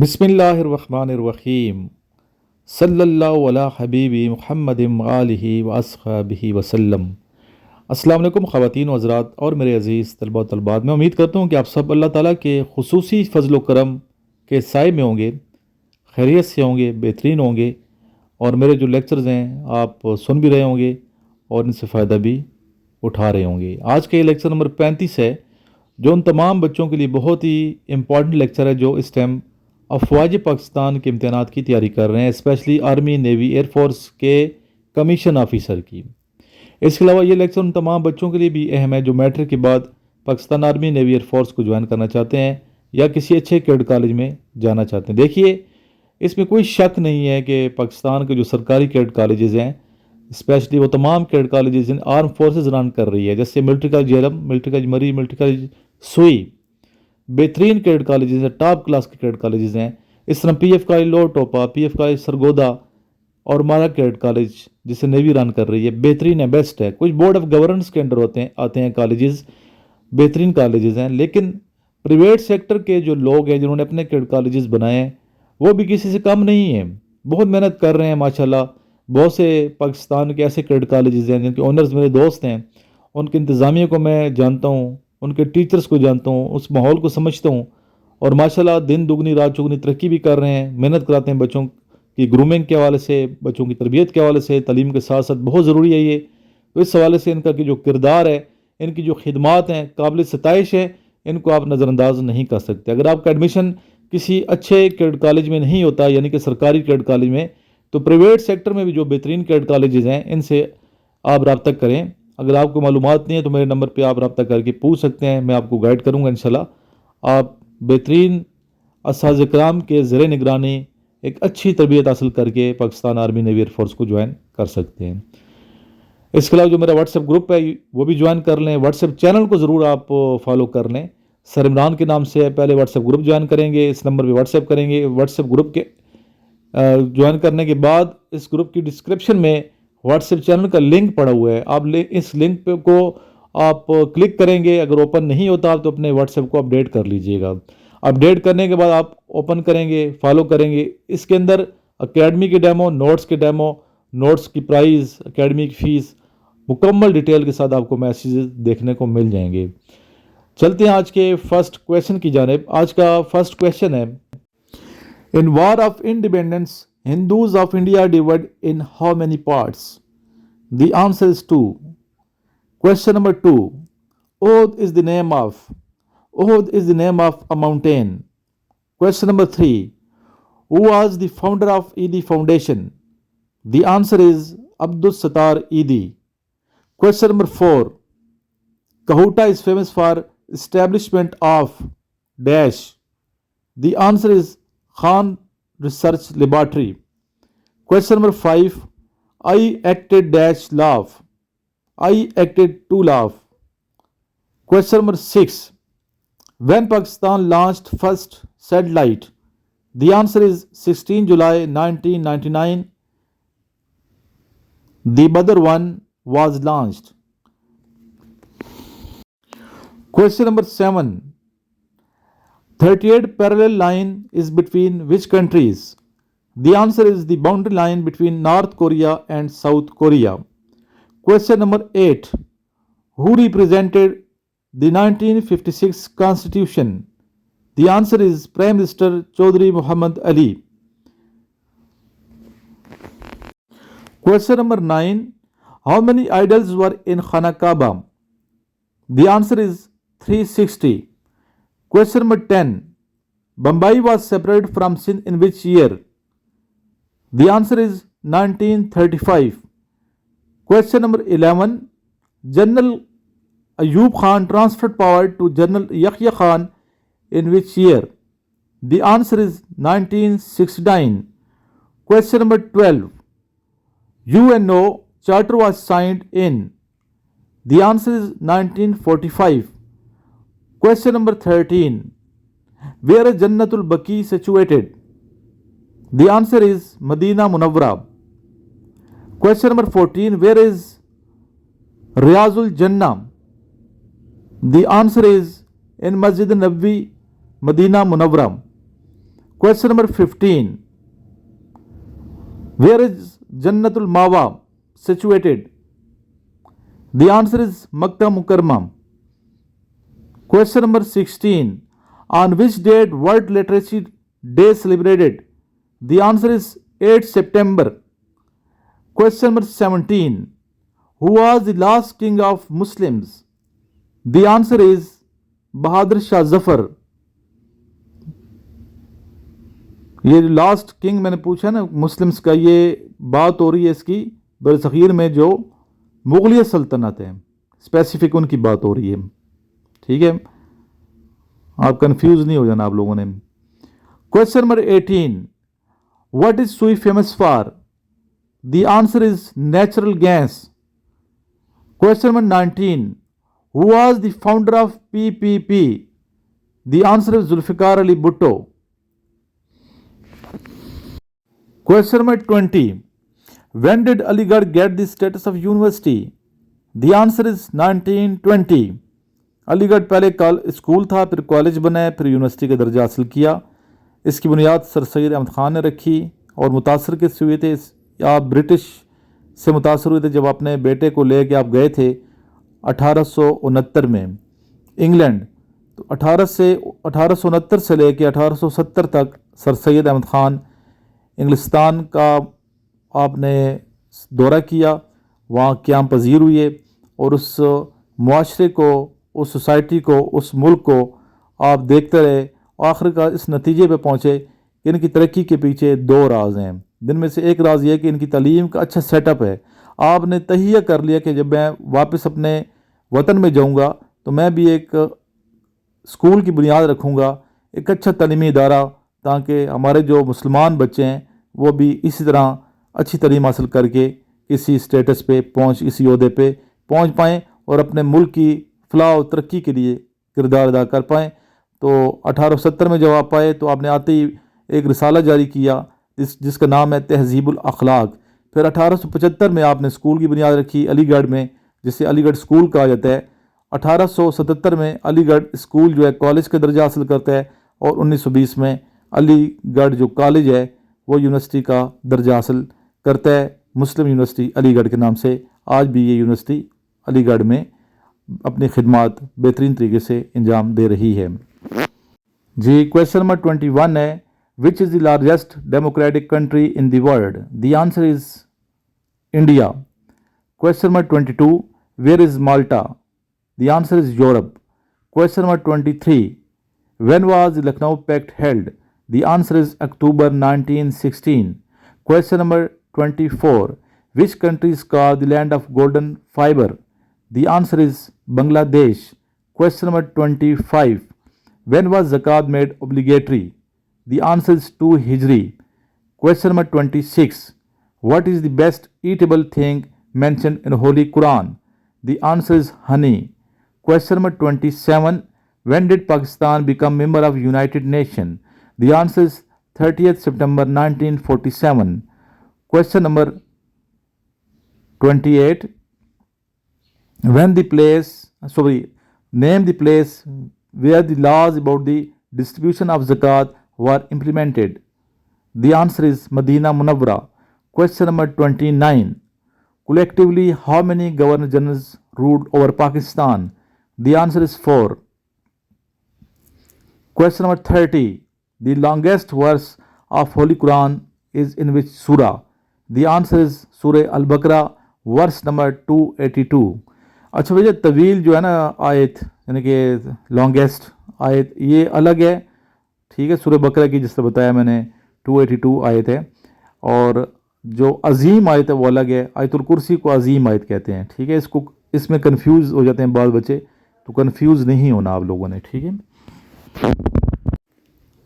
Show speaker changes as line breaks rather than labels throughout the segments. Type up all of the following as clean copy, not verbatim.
بسم اللہ الرحمن الرحیم صلی اللہ علی حبیبی محمد آلہ و اصحابہ وسلم۔ السلام علیکم خواتین و حضرات اور میرے عزیز طلبہ و طالبات، میں امید کرتا ہوں کہ آپ سب اللہ تعالیٰ کے خصوصی فضل و کرم کے سائے میں ہوں گے، خیریت سے ہوں گے، بہترین ہوں گے، اور میرے جو لیکچرز ہیں آپ سن بھی رہے ہوں گے اور ان سے فائدہ بھی اٹھا رہے ہوں گے۔ آج کا یہ لیکچر نمبر 35 ہے، جو ان تمام بچوں کے لیے بہت ہی امپورٹنٹ لیکچر ہے جو اس ٹائم افواج پاکستان کے امتحانات کی تیاری کر رہے ہیں، specially army, navy, air force کے کمیشن آفیسر کی۔ اس کے علاوہ یہ لیکچر ان تمام بچوں کے لیے بھی اہم ہے جو میٹرک کے بعد Pakistan army, navy, air force کو جوائن کرنا چاہتے ہیں یا کسی اچھے کیڈٹ کالج میں جانا چاہتے ہیں۔ دیکھیے، اس میں کوئی شک نہیں ہے کہ پاکستان کے جو سرکاری کیڈٹ کالجز ہیں، اسپیشلی وہ تمام کیڈٹ کالجز ہیں آرم فورسز رن کر رہی ہے، جیسے military college Jhelum, military college Murree, military college Sui, بہترین کیڈٹ کالجز ہیں، ٹاپ کلاس کے کیڈٹ کالجز ہیں۔ اس طرح P F college Lower Topa, P F college Sargodha اور مارا کیڈٹ کالج جسے نیوی رن کر رہی ہے، بہترین ہے، بیسٹ ہے۔ کچھ بورڈ آف گورننس کے انڈر آتے ہیں کالجز، بہترین کالجز ہیں، لیکن پرائیویٹ سیکٹر کے جو لوگ ہیں جنہوں نے اپنے کیڈٹ کالجز بنائے ہیں وہ بھی کسی سے کم نہیں ہیں، بہت محنت کر رہے ہیں ماشاءاللہ۔ بہت سے پاکستان کے ایسے کیڈٹ کالجز ہیں جن کے اونرز میرے دوست ہیں، ان کے انتظامیہ کو میں جانتا ہوں، ان کے ٹیچرز کو جانتا ہوں، اس ماحول کو سمجھتا ہوں، اور ماشاءاللہ دن دگنی رات چگنی ترقی بھی کر رہے ہیں، محنت کراتے ہیں بچوں کی گرومنگ کے حوالے سے، بچوں کی تربیت کے حوالے سے، تعلیم کے ساتھ ساتھ بہت ضروری ہے یہ۔ تو اس حوالے سے ان کا جو کردار ہے، ان کی جو خدمات ہیں، قابل ستائش ہے، ان کو آپ نظر انداز نہیں کر سکتے۔ اگر آپ کا ایڈمیشن کسی اچھے کیڈٹ کالج میں نہیں ہوتا، یعنی کہ سرکاری کیڈٹ کالج میں، تو پرائیویٹ سیکٹر میں بھی جو بہترین کیڈٹ کالجز ہیں ان سے آپ رابطہ کریں۔ اگر آپ کو معلومات نہیں ہے تو میرے نمبر پہ آپ رابطہ کر کے پوچھ سکتے ہیں، میں آپ کو گائیڈ کروں گا انشاءاللہ۔ آپ بہترین اساتذہ کرام کے زیر نگرانی ایک اچھی تربیت حاصل کر کے Pakistan army, navy, air force کو جوائن کر سکتے ہیں۔ اس کے علاوہ جو میرا واٹس ایپ گروپ ہے وہ بھی جوائن کر لیں، واٹس ایپ چینل کو ضرور آپ فالو کر لیں، سر عمران کے نام سے ہے۔ پہلے واٹس ایپ گروپ جوائن کریں گے، اس نمبر پہ واٹس ایپ کریں گے، واٹس ایپ گروپ کے جوائن کرنے کے بعد اس گروپ کی ڈسکرپشن میں واٹس ایپ چینل کا لنک پڑا ہوا ہے، آپ اس لنک پہ کو آپ کلک کریں گے۔ اگر اوپن نہیں ہوتا تو اپنے واٹس ایپ کو اپڈیٹ کر لیجئے گا۔ اپڈیٹ کرنے کے بعد آپ اوپن کریں گے، فالو کریں گے۔ اس کے اندر اکیڈمی کے ڈیمو، نوٹس کے ڈیمو، نوٹس کی پرائز، اکیڈمی کی فیس، مکمل ڈیٹیل کے ساتھ آپ کو میسیجز دیکھنے کو مل جائیں گے۔ چلتے ہیں آج کے فرسٹ کویشچن کی جانب۔ آج کا فرسٹ کویشچن ہے، in war of independence Hindus of India divide in how many parts? The answer is 2۔ Question number 2، Oud is the name of a mountain. Question number 3, who was the founder of ED Foundation? The answer is Abdul Sattar ED. Question number 4, Kahuta is famous for establishment of dash. The answer is Khan Research Laboratory. Question number 5, I acted dash law. I acted to law. Question number 6, when Pakistan launched first satellite? The answer is 16 July 1999. The Badr 1 was launched. Question number 7, 38 parallel line is between which countries? The answer is the boundary line between North Korea and South Korea. Question number 8, who represented the 1956 Constitution? The answer is Prime Minister Chaudhry Muhammad Ali. Question number 9, how many idols were in Khana Kaaba? The answer is 360. Question number 10, Bombay was separated from Sindh in which year? The answer is 1935. Question number 11, General Ayub Khan transferred power to General Yahya Khan in which year? The answer is 1969. Question number 12, UNO Charter was signed in? The answer is 1945. Question number 13, where is Jannatul Baqi situated? The answer is Medina Munawwara. Question number 14, where is Riyazul Jannah? The answer is in Masjid Nabawi, Medina Munawwara. Question number 15. Where is Jannatul Mawa situated? The answer is Makkah Mukarramah. Question number 16. On which date World Literacy Day celebrated? The answer is 8 September. Question number 17. Who was the last king of Muslims? The answer is Bahadur Shah Zafar. یہ جو last king میں نے پوچھا نا Muslims کا، یہ بات ہو رہی ہے اس کی برصغیر میں جو مغلیہ سلطنت ہے، اسپیسیفک ان کی بات ہو رہی ہے. ٹھیک ہے، آپ کنفیوز نہیں ہو جانا آپ لوگوں نے. Question number 18. What is Sui famous for? The answer is natural gas. Question number 19. Who was the founder of PPP؟ The answer is Zulfikar Ali Bhutto. Question number 20. When did Aligarh get the status of university? The answer is 1920. علی گڑھ پہلے school تھا، پھر college بنا ہے، پھر university کا درجہ حاصل کیا. اس کی بنیاد سر سید احمد خان نے رکھی. اور متاثر کس سے ہوئے تھے؟ آپ برٹش سے متاثر ہوئے تھے جب اپنے بیٹے کو لے کے آپ گئے تھے 1869 میں انگلینڈ. تو 1869 سے لے کے 1870 تک سر سید احمد خان انگلستان کا آپ نے دورہ کیا، وہاں قیام پذیر ہوئے اور اس معاشرے کو، اس سوسائٹی کو، اس ملک کو آپ دیکھتے رہے. آخر کار اس نتیجے پہ پہنچے کہ ان کی ترقی کے پیچھے 2 راز ہیں. جن میں سے ایک راز یہ کہ ان کی تعلیم کا اچھا سیٹ اپ ہے. آپ نے تہیہ کر لیا کہ جب میں واپس اپنے وطن میں جاؤں گا تو میں بھی ایک اسکول کی بنیاد رکھوں گا، ایک اچھا تعلیمی ادارہ، تاکہ ہمارے جو مسلمان بچے ہیں وہ بھی اسی طرح اچھی تعلیم حاصل کر کے کسی اسٹیٹس پہ کسی عہدے پہ پہنچ پائیں اور اپنے ملک کی فلاح و ترقی کے لیے کردار ادا کر پائیں. تو 1870 میں جب آپ آئے تو آپ نے آتے ہی ایک رسالہ جاری کیا جس کا نام ہے تہذیب الاخلاق. پھر 1875 میں آپ نے اسکول کی بنیاد رکھی علی گڑھ میں، جسے علی گڑھ اسکول کہا جاتا ہے. 1877 میں علی گڑھ اسکول جو ہے کالج کا درجہ حاصل کرتا ہے، اور 1920 میں علی گڑھ جو کالج ہے وہ یونیورسٹی کا درجہ حاصل کرتا ہے، مسلم یونیورسٹی علی گڑھ کے نام سے. آج بھی یہ یونیورسٹی علی گڑھ میں اپنی خدمات بہترین طریقے سے انجام دے رہی ہے. جی کویشچن نمبر 21 ہے، which is the largest democratic country in the world? The answer is India. Question number 22، where is Malta? The answer is Europe. Question number 23، when was the Lucknow Pact held? The answer is October 1916. Question number 24. Which country is called the land of golden fiber? The answer is Bangladesh. Question number 25. When was zakat made obligatory? The answer is 2 Hijri. Question number 26. What is the best eatable thing mentioned in Holy Quran? The answer is honey. Question number 27. When did Pakistan become member of United Nations? The answer is 30th September 1947. Question number 28. Name the place where the laws about the distribution of zakat were implemented. The answer is Medina Munawwara. Question number 29. Collectively, how many governor generals ruled over Pakistan? The answer is 4. Question number 30. The longest verse of Holy Quran is in which surah? The answer is Surah Al-Baqarah, verse number 282. اچھا بھائی طویل جو ہے نا آیت، یعنی کہ longest آیت، یہ الگ ہے. ٹھیک ہے، سورہ بقرہ کی جس طرح بتایا میں نے 282 آیت ہے، اور جو عظیم آیت ہے وہ الگ ہے. آیت الکرسی کو عظیم آیت کہتے ہیں. ٹھیک ہے، اس میں کنفیوز ہو جاتے ہیں بعض بچے، تو کنفیوز نہیں ہونا آپ لوگوں نے. ٹھیک ہے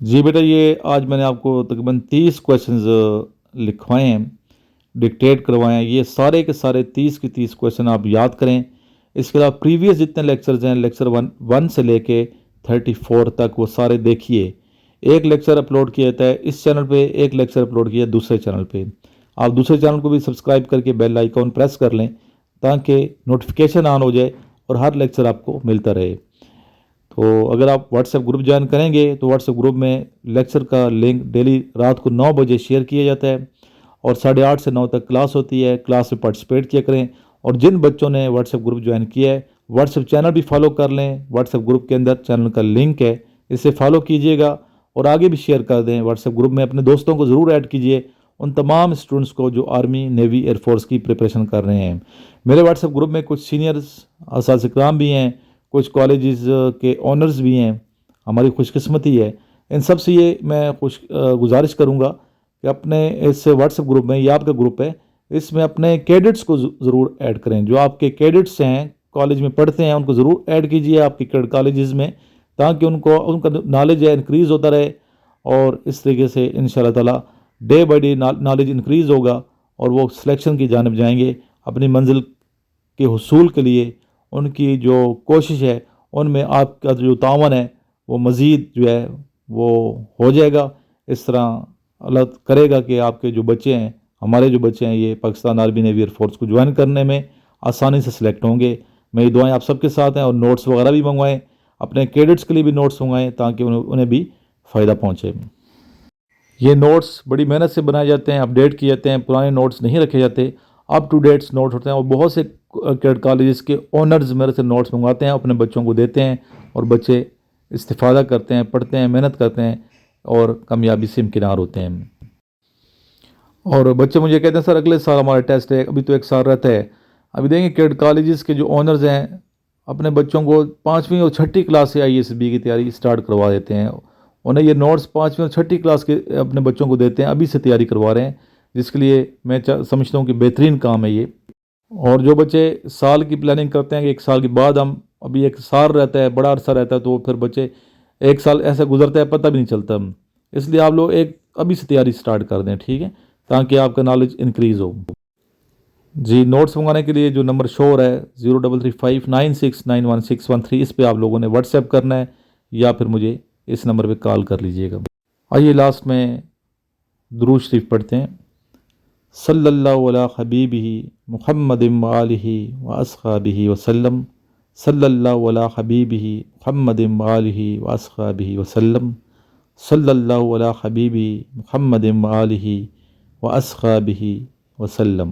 جی بیٹا، یہ آج میں نے آپ کو تقریباً 30 کویشچنز لکھوائے ہیں، ڈکٹیٹ کروائے ہیں. یہ سارے کے سارے 30 کے 30 کویشچن آپ یاد کریں. اس کے علاوہ پریویس جتنے لیکچرز ہیں، لیکچر 1 سے لے کے 34 تک، وہ سارے دیکھیے. ایک لیکچر اپلوڈ کیا جاتا ہے اس چینل پہ، ایک لیکچر اپلوڈ کیا دوسرے چینل پہ. آپ دوسرے چینل کو بھی سبسکرائب کر کے بیل آئیکن پریس کر لیں تاکہ نوٹیفیکیشن آن ہو جائے اور ہر لیکچر آپ کو ملتا رہے. تو اگر آپ واٹس ایپ گروپ جوائن کریں گے تو واٹس ایپ گروپ میں لیکچر کا لنک ڈیلی رات کو 9 بجے شیئر کیا جاتا ہے، اور 8:30 سے 9 تک کلاس ہوتی ہے، کلاس میں پارٹیسپیٹ کیا کریں۔ اور جن بچوں نے واٹس ایپ گروپ جوائن کیا ہے واٹس ایپ چینل بھی فالو کر لیں، واٹس ایپ گروپ کے اندر چینل کا لنک ہے، اسے فالو کیجئے گا اور آگے بھی شیئر کر دیں۔ واٹس ایپ گروپ میں اپنے دوستوں کو ضرور ایڈ کیجئے، ان تمام اسٹوڈنٹس کو جو آرمی، نیوی، ایئر فورس کی پریپریشن کر رہے ہیں۔ میرے واٹس ایپ گروپ میں کچھ سینئرز اساتذہ کرام بھی ہیں، کچھ کالجز کے آنرز بھی ہیں، ہماری خوش قسمتی ہے۔ ان سب سے یہ میں گزارش کروں گا کہ اپنے اس واٹس ایپ گروپ میں، یہ آپ کا گروپ ہے، اس میں اپنے کیڈٹس کو ضرور ایڈ کریں۔ جو آپ کے کیڈٹس ہیں، کالج میں پڑھتے ہیں، ان کو ضرور ایڈ کیجئے آپ کے کالجز میں، تاکہ ان کا نالج ہے انکریز ہوتا رہے، اور اس طریقے سے انشاءاللہ تعالی day by day knowledge increase ہوگا، اور وہ سلیکشن کی جانب جائیں گے اپنی منزل کے حصول کے لیے۔ ان کی جو کوشش ہے ان میں آپ کا جو تعاون ہے وہ مزید جو ہے وہ ہو جائے گا۔ اس طرح اللہ کرے گا کہ آپ کے جو بچے ہیں، ہمارے جو بچے ہیں، یہ Pakistan army, navy, air force کو جوائن کرنے میں آسانی سے سلیکٹ ہوں گے۔ میری دعائیں آپ سب کے ساتھ ہیں، اور نوٹس وغیرہ بھی منگوائیں، اپنے کیڈٹس کے لیے بھی نوٹس منگوائیں تاکہ انہیں بھی فائدہ پہنچے۔ یہ نوٹس بڑی محنت سے بنائے جاتے ہیں، اپڈیٹ کیے جاتے ہیں، پرانے نوٹس نہیں رکھے جاتے، اپ ٹو ڈیٹس نوٹس ہوتے ہیں، اور بہت سے کیڈٹ کالجز کے اونرز میرے سے نوٹس منگواتے ہیں، اپنے بچوں کو دیتے ہیں، اور بچے استفادہ کرتے ہیں، پڑھتے ہیں، محنت کرتے ہیں، اور کامیابی سے امکنار ہوتے ہیں۔ اور بچے مجھے کہتے ہیں سر اگلے سال ہمارا ٹیسٹ ہے، ابھی تو 1 سال رہتا ہے۔ ابھی دیکھیں کیڈٹ کالجز کے جو اونرز ہیں اپنے بچوں کو 5ویں اور 6ٹھی کلاس سے ISSB کی تیاری سٹارٹ کروا دیتے ہیں، انہیں یہ نوٹس 5ویں اور 6ٹھی کلاس کے اپنے بچوں کو دیتے ہیں، ابھی سے تیاری کروا رہے ہیں، جس کے لیے میں سمجھتا ہوں کہ بہترین کام ہے یہ۔ اور جو بچے سال کی پلاننگ کرتے ہیں کہ 1 سال کے بعد ہم، ابھی 1 سال رہتا ہے، بڑا عرصہ رہتا ہے، تو پھر بچے 1 سال ایسا گزرتا ہے پتہ بھی نہیں چلتا، اس لیے آپ لوگ ابھی سے تیاری سٹارٹ کر دیں، ٹھیک ہے، تاکہ آپ کا نالج انکریز ہو۔ جی، نوٹس منگانے کے لیے جو نمبر شو ہو رہا ہے 033596911613، اس پہ آپ لوگوں نے واٹس ایپ کرنا ہے، یا پھر مجھے اس نمبر پہ کال کر لیجئے گا۔ آئیے لاسٹ میں درود شریف پڑھتے ہیں۔ صلی اللہ علی حبیبہ محمد وآلہ وأصحابہ وسلم، صلی اللہ علی حبیبہ محمد وآلہ وأصحابہ وسلم، صلی اللہ علی حبیبہ محمد وآلہ وأصحابہ وسلم۔